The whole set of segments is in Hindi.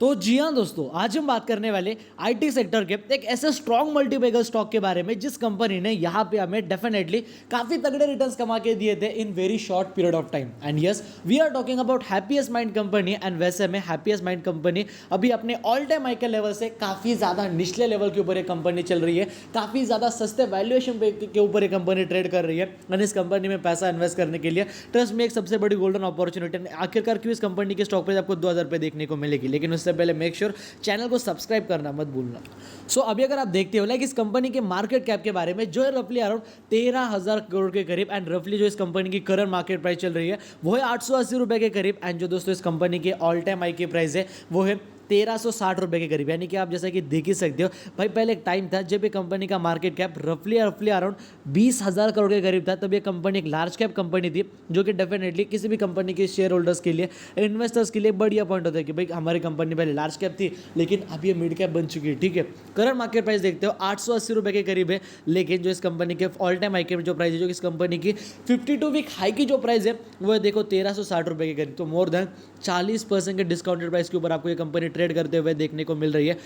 तो जी हाँ दोस्तों, आज हम बात करने वाले आईटी सेक्टर के एक ऐसे स्ट्रॉन्ग मल्टीबैगर स्टॉक के बारे में जिस कंपनी ने यहाँ पे हमें डेफिनेटली काफी तगड़े रिटर्न्स कमा के दिए थे in very short period of time. And yes, we are talking about happiest mind company. And वैसे में हैप्पीएस्ट माइंड कंपनी अभी अपने ऑल टाइम हाई के लेवल से काफी ज्यादा निचले लेवल के ऊपर ये कंपनी चल रही है, काफी ज्यादा सस्ते वैल्यूएशन के ऊपर ये कंपनी ट्रेड कर रही है। और इस कंपनी में पैसा इन्वेस्ट करने के लिए ट्रस्ट में एक सबसे बड़ी गोल्डन अपॉर्चुनिटी। आखिरकार क्यों इस कंपनी की स्टॉक प्राइस आपको 2000 रुपये देखने को मिलेगी, लेकिन उससे पहले मेक श्योर चैनल को सब्सक्राइब करना मत भूलना। सो अभी अगर आप देखते हो लाइक इस कंपनी के मार्केट कैप के बारे में, जो है रफली अराउंड 13,000 करोड़ के करीब। एंड रफली जो इस कंपनी की करंट मार्केट प्राइस चल रही है वो है 880 रुपए के करीब। एंड जो दोस्तों इस कंपनी के ऑल टाइम हाई की प्राइस है वो है 1360 रुपए के करीब। यानी कि आप जैसा कि देख ही सकते हो भाई, पहले एक टाइम था जब ये कंपनी का मार्केट कैप रफली अराउंड 20,000 करोड़ के करीब था। तब ये कंपनी एक लार्ज कैप कंपनी थी, जो कि डेफिनेटली किसी भी कंपनी के शेयर होल्डर्स के लिए, इन्वेस्टर्स के लिए बढ़िया पॉइंट होता है कि भाई हमारी कंपनी पहले लार्ज कैप थी लेकिन अब ये मिड कैप बन चुकी है। ठीक है, करंट मार्केट प्राइस देखते हो 880 रुपए के करीब है। लेकिन जो इस कंपनी के ऑल टाइम हाई के जो प्राइस है, जो इस कंपनी की 52 वीक हाई की जो प्राइस है वो है देखो 1360 रुपए के करीब। तो मोर देन 40% के डिस्काउंटेड प्राइस के ऊपर आपको ये कंपनी ट्रेड करते हुए देखने को मिल रही है।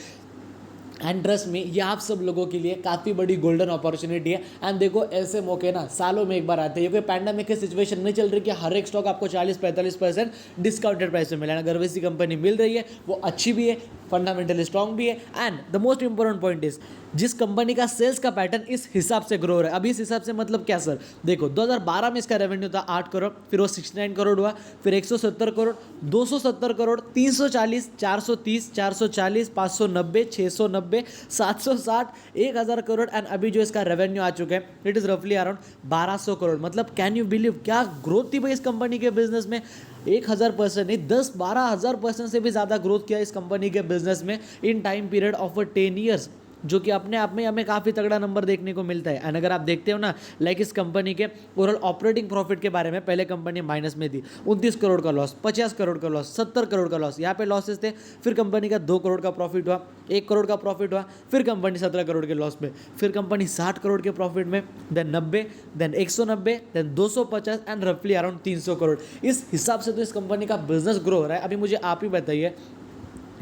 एंड ट्रस्ट में ये आप सब लोगों के लिए काफ़ी बड़ी गोल्डन अपॉर्चुनिटी है। एंड देखो ऐसे मौके ना सालों में एक बार आते हैं। ये कोई पैंडेमिक की सिचुएशन नहीं चल रही कि हर एक स्टॉक आपको 40-45% डिस्काउंटेड प्राइस में मिला। अगर वैसी कंपनी मिल रही है वो अच्छी भी है, फंडामेंटली स्ट्रॉन्ग भी है। And the most important point is जिस कंपनी का सेल्स का पैटर्न इस हिसाब से ग्रो हो रहा है। अभी इस हिसाब से मतलब क्या सर, देखो 2012 में इसका रेवेन्यू था 8 करोड़, फिर वो 69 करोड़ हुआ, फिर 170 करोड़, 270 करोड़, 340, 430, 440, 590, 690, 760, 1000 करोड़। एंड अभी जो इसका रेवेन्यू आ चुका है इट इज रफली अराउंड 1200 करोड़। मतलब कैन यू बिलीव क्या ग्रोथ थी भाई इस कंपनी के बिजनेस में। 1000% नहीं, 10-12,000% से भी ज़्यादा ग्रोथ किया इस कंपनी के बिजनेस में in time period of 10 years, जो कि अपने आप में हमें काफ़ी तगड़ा नंबर देखने को मिलता है। एंड अगर आप देखते हो ना लाइक इस कंपनी के ओवरऑल ऑपरेटिंग प्रॉफिट के बारे में, पहले कंपनी माइनस में थी, 29 करोड़ का लॉस, 50 करोड़ का लॉस, 70 करोड़ का लॉस, यहाँ पे लॉसेस थे। फिर कंपनी का 2 करोड़ का प्रॉफिट हुआ, 1 करोड़ का प्रॉफिट हुआ, फिर कंपनी 17 करोड़ के लॉस में, फिर कंपनी 60 करोड़ के प्रॉफिट में, देन 90, देन 190, देन 250 एंड रफली अराउंड 300 करोड़। इस हिसाब से तो इस कंपनी का बिजनेस ग्रो हो रहा है। अभी मुझे आप ही बताइए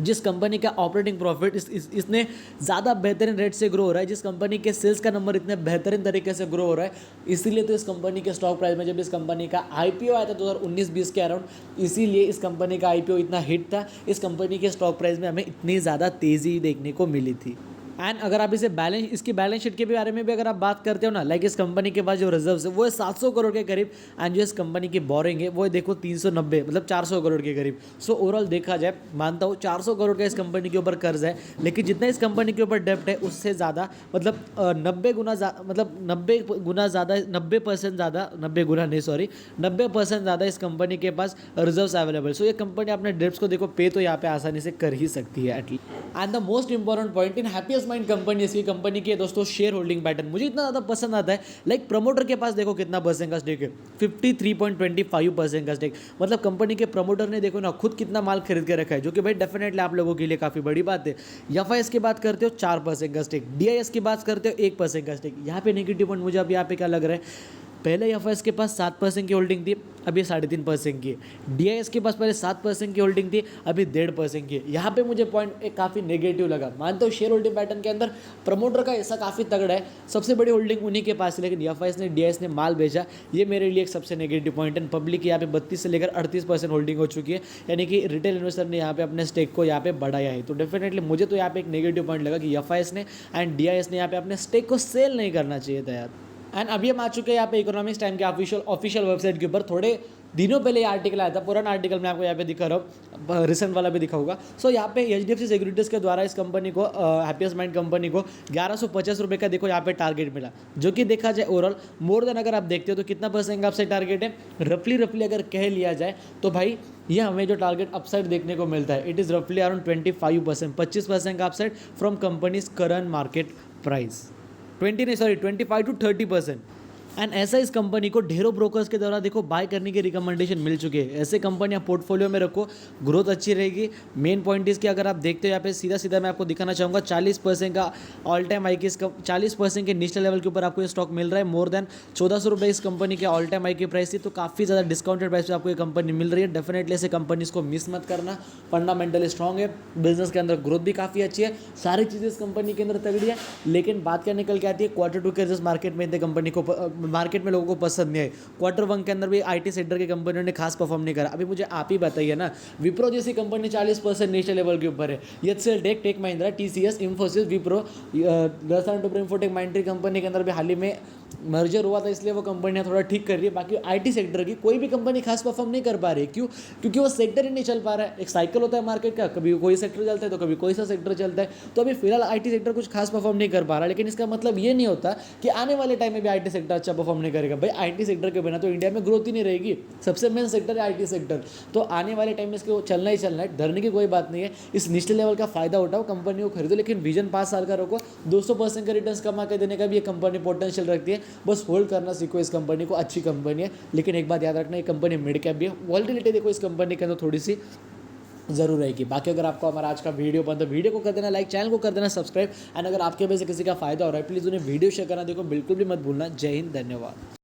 जिस कंपनी का ऑपरेटिंग प्रॉफिट इसने ज़्यादा बेहतरीन रेट से ग्रो हो रहा है, जिस कंपनी के सेल्स का नंबर इतने बेहतरीन तरीके से ग्रो हो रहा है, इसीलिए तो इस कंपनी के स्टॉक प्राइस में, जब इस कंपनी का आईपीओ आया था 2019-20 के अराउंड, इसीलिए इस कंपनी का आईपीओ इतना हिट था, इस कंपनी के स्टॉक प्राइस में हमें इतनी ज़्यादा तेज़ी देखने को मिली थी। एंड अगर आप इसकी बैलेंस शीट के बारे में भी अगर आप बात करते हो ना, लाइक इस कंपनी के पास जो रिजर्व्स है वो है 700 करोड़ के करीब। एंड जो इस कंपनी की बोरिंग है वो है देखो 390, मतलब 400 करोड़ के करीब। सो ओवरऑल देखा जाए, मानता हूँ 400 करोड़ का इस कंपनी के ऊपर कर्ज है, लेकिन जितना इस कंपनी के ऊपर डेप्ट है उससे ज़्यादा, मतलब 90 गुना मतलब 90 गुना ज़्यादा, 90% ज़्यादा, 90 गुना नहीं सॉरी 90% ज़्यादा इस कंपनी के पास रिजर्व्स अवेलेबल। सो ये कंपनी अपने डेप्ट्स को देखो पे तो यहाँ पे आसानी से कर ही सकती है at least. And the most important point in happiest mind company, इसकी कंपनी के दोस्तों शेयर होल्डिंग पैटर्न मुझे इतना ज़्यादा पसंद आता है। लाइक प्रमोटर के पास देखो कितना परसेंट का स्टेक है, 53.25% का स्टेक। मतलब कंपनी के प्रमोटर ने देखो ना खुद कितना माल खरीद के रखा है, जो कि भाई डेफिनेटली आप लोगों के लिए काफ़ी बड़ी बात है। एफआईएस की बात करते हो 4% का स्टेक, डीआईएस की बात करते हो 1% का स्टेक। यहाँ पे नेगेटिव पॉइंट मुझे अब यहाँ पे क्या लग रहा है, पहले एफआईएस के पास 7% की होल्डिंग थी, अभी 3.5% की है। डीआईएस के पास पहले 7% की होल्डिंग थी, अभी 1.5% की है। यहाँ पे मुझे पॉइंट एक काफ़ी नेगेटिव लगा। मानता हूँ शेयर होल्डिंग पैटर्न के अंदर प्रमोटर का ऐसा काफ़ी तगड़ा है, सबसे बड़ी होल्डिंग उन्हीं के पास है, लेकिन एफआईएस ने, डीआईएस ने माल भेजा, ये मेरे लिए एक सबसे नेगेटिव पॉइंट है। पब्लिक यहाँ पे 32 से लेकर 38% होल्डिंग हो चुकी है, यानी कि रिटेल इन्वेस्टर ने यहाँ पे अपने स्टेक को यहाँ पे बढ़ाया है। तो डेफिनेटली मुझे तो यहाँ पे एक नेगेटिव पॉइंट लगा कि एफआईएस ने एंड डीआईएस ने यहाँ पे अपने स्टेक को सेल नहीं करना चाहिए था यार। एंड अभी हम आ चुके हैं यहाँ पे इकोनॉमिक्स टाइम के ऑफिशियल वेबसाइट के ऊपर। थोड़े दिनों पहले ये आर्टिकल आया था, पुराना आर्टिकल मैं आपको यहाँ पे दिखा रहा हूँ, रिसेंट वाला भी दिखाऊंगा। सो यहाँ पे एचडीएफसी सिक्योरिटीज़ के द्वारा इस कंपनी को, हैप्पीएस्ट माइंड कंपनी को 1150 रुपये का देखो यहाँ पे टारगेट मिला, जो कि देखा जाए ओवरऑल मोर देन, अगर आप देखते हो तो कितना परसेंट का अपसाइड टारगेट है, रफली अगर कह लिया जाए तो भाई ये हमें जो टारगेट अपसाइड देखने को मिलता है इट इज़ रफली अराउंड 25%, 25% का upside from companies current market price, 25 to 30%। And ऐसा इस कंपनी को ढेरों ब्रोकर्स के द्वारा देखो बाय करने की रिकमेंडेशन मिल चुकी है। ऐसे कंपनियां पोर्टफोलियो में रखो, ग्रोथ अच्छी रहेगी। मेन पॉइंट इस कि अगर आप देखते हो यहाँ पे सीधा सीधा मैं आपको दिखाना चाहूँगा 40% का ऑल टाइम हाई की 40% के नेशनल लेवल के ऊपर आपको ये स्टॉक मिल रहा है। मोर देन 1400 रुपये इस कंपनी के ऑल टाइम हाई की प्राइस थी, तो काफ़ी ज़्यादा डिस्काउंटेड प्राइस पे आपको ये कंपनी मिल रही है। डेफिनेटली ऐसे कंपनीज को मिस मत करना, फंडामेंटली स्ट्रॉन्ग है, बिजनेस के अंदर ग्रोथ भी काफ़ी अच्छी है, सारी चीज़ें इस कंपनी के अंदर तगड़ी है। लेकिन बात क्या निकल के आती है, क्वार्टर टू के रिजल्ट मार्केट में इतने कंपनी को मार्केट में लोगों को पसंद नहीं आए। क्वार्टर वन के अंदर भी आईटी सेक्टर की कंपनियों ने खास परफॉर्म नहीं करा। अभी मुझे आप ही बताइए ना, विप्रो जैसी कंपनी 40% नेशनल लेवल के ऊपर है, HCL, Tech Mahindra, TCS, Infosys, Wipro, infotech, Mindtree company के अंदर भी हाल ही में मर्जर हुआ था, इसलिए वो कंपनियां थोड़ा ठीक कर रही है। बाकी आईटी सेक्टर की कोई भी कंपनी खास परफॉर्म नहीं कर पा रही। क्यों? क्योंकि वो सेक्टर ही नहीं चल पा रहा है। एक साइकिल होता है मार्केट का, कभी कोई सेक्टर चलता है तो कभी कोई सा सेक्टर चलता है। तो अभी फिलहाल आईटी सेक्टर कुछ खास परफॉर्म नहीं कर पा रहा, लेकिन इसका मतलब ये नहीं होता कि आने वाले टाइम में भी आईटी सेक्टर अच्छा परफॉर्म नहीं करेगा। भाई आईटी सेक्टर के बिना तो इंडिया में ग्रोथ ही नहीं रहेगी। सबसे मेन सेक्टर है आईटी सेक्टर, तो आने वाले टाइम में इसको चलना ही चलना है, डरने की कोई बात नहीं है। इस नेशनल लेवल का फायदा उठाओ, कंपनी को खरीदो, लेकिन विजन 5 साल का रखो। 200% का रिटर्न कमा के देने का भी ये कंपनी पोटेंशियल रखती है। बस होल्ड करना सीखो इस कंपनी को, अच्छी कंपनी है। लेकिन एक बात याद रखना, ये कंपनी मिड कैप भी है। वॉल्टिलिटी देखो इस कंपनी के अंदर थोड़ी सी जरूर रहेगी। बाकी अगर आपको हमारा आज का वीडियो पसंद है, वीडियो को कर देना लाइक, चैनल को कर देना सब्सक्राइब। एंड अगर आपके वजह से किसी का फायदा हो रहा है, प्लीज़ उन्हें वीडियो शेयर करना देखो बिल्कुल भी मत भूलना। जय हिंद, धन्यवाद।